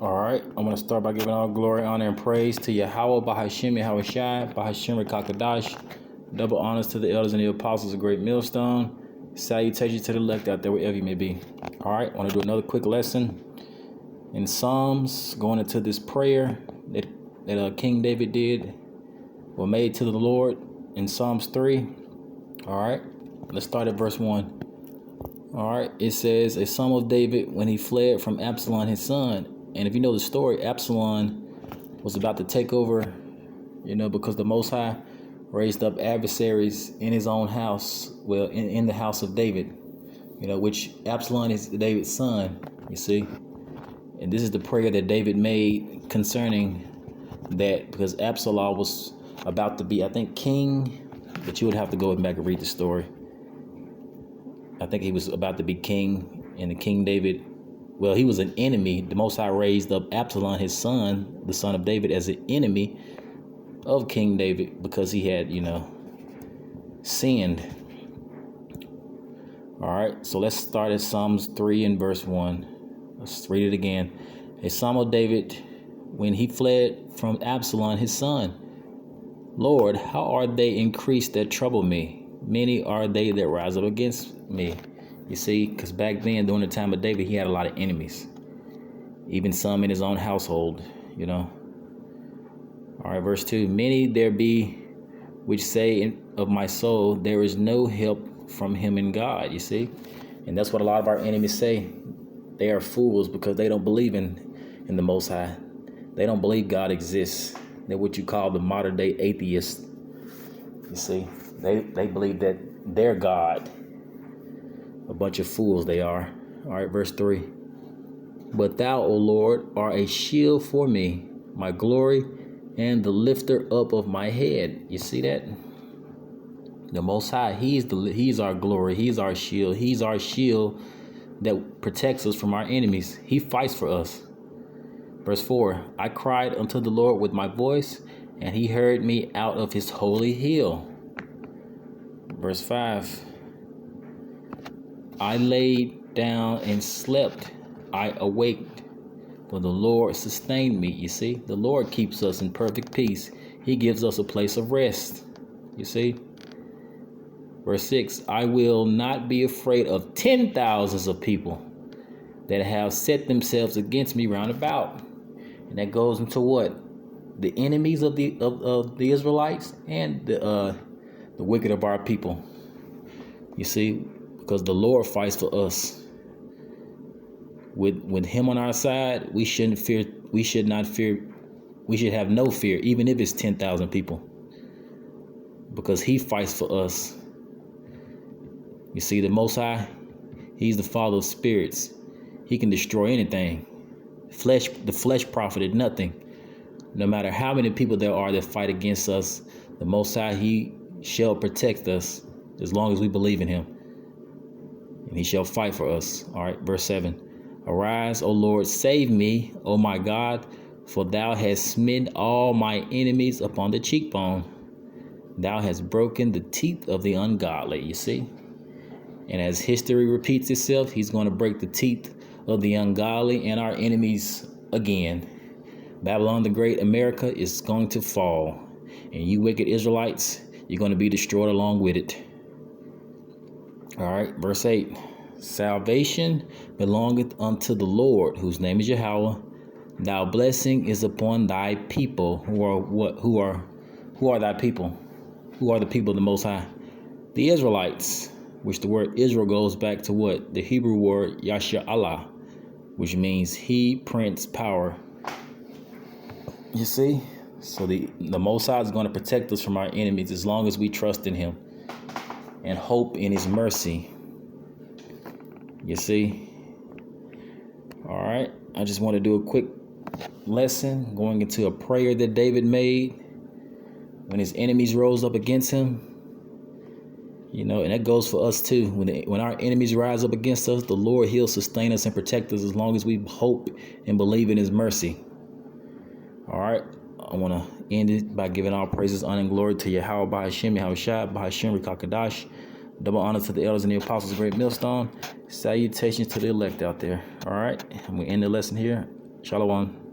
All right, I'm going to start by giving all glory, honor, and praise to Yahweh, Bahashim, Yahweh Shai, Bahashim, Kakadash. Double honors to the elders and the apostles of Great Millstone. Salutations to the elect out there, wherever you may be. All right, I want to do another quick lesson in Psalms, going into this prayer that King David did, or made to the Lord in Psalms 3. All right, let's start at verse 1. All right, it says, a Psalm of David when he fled from Absalom, his son. And if you know the story, Absalom was about to take over, because the Most High raised up adversaries in his own house, in the house of David, which Absalom is David's son, you see. And this is the prayer that David made concerning that, because Absalom was about to be, I think, king, but you would have to go back and read the story. I think he was about to be king, and the King David, well, he was an enemy. The Most High raised up Absalom, his son, the son of David, as an enemy of King David because he had, sinned. All right, so let's start at Psalms 3 and verse 1. Let's read it again. A Psalm of David when he fled from Absalom, his son. Lord, how are they increased that trouble me? Many are they that rise up against me. You see, because back then, during the time of David, he had a lot of enemies. Even some in his own household, All right, verse 2. Many there be which say of my soul, there is no help from him in God, you see. And that's what a lot of our enemies say. They are fools because they don't believe in the Most High. They don't believe God exists. They're what you call the modern day atheists. You see, they believe that they're God. A bunch of fools they are. All right, verse 3. But thou, O Lord, art a shield for me, my glory, and the lifter up of my head. You see that? The Most High, He's our glory. He's our shield. He's our shield that protects us from our enemies. He fights for us. Verse 4. I cried unto the Lord with my voice, and He heard me out of His holy hill. Verse 5. I laid down and slept. I awaked, for the Lord sustained me. You see, the Lord keeps us in perfect peace. He gives us a place of rest. You see. Verse 6, I will not be afraid of 10,000s of people that have set themselves against me round about. And that goes into what? The enemies of the Israelites and the wicked of our people. You see, because the Lord fights for us. With Him on our side, we shouldn't fear. We should not fear. We should have no fear, even if it's 10,000 people, because He fights for us. You see, the Most High, He's the Father of spirits. He can destroy anything. The flesh profited nothing. No matter how many people there are that fight against us, the Most High, He shall protect us as long as we believe in Him. And He shall fight for us. All right, verse 7. Arise, O Lord, save me, O my God, for thou hast smitten all my enemies upon the cheekbone. Thou hast broken the teeth of the ungodly, you see. And as history repeats itself, He's going to break the teeth of the ungodly and our enemies again. Babylon the Great, America, is going to fall. And you wicked Israelites, you're going to be destroyed along with it. All right, verse 8. Salvation belongeth unto the Lord, whose name is Yahweh. Thy blessing is upon thy people. Who are thy people? Who are the people of the Most High? The Israelites, which the word Israel goes back to what? The Hebrew word Yasha'Allah, which means He, Prince, Power. You see? So the Most High is going to protect us from our enemies as long as we trust in Him and hope in His mercy. You see? All right. I just want to do a quick lesson going into a prayer that David made when his enemies rose up against him. And that goes for us too. When our enemies rise up against us, the Lord, He'll sustain us and protect us as long as we hope and believe in His mercy. All right. I want to end it by giving all praises, honor, and glory to Yahweh, Bahashim, Yahweh Shai, Bahashim, Kakadash. Double honor to the elders and the apostles of Great Millstone. Salutations to the elect out there. All right. I'm going to end the lesson here. Shalom.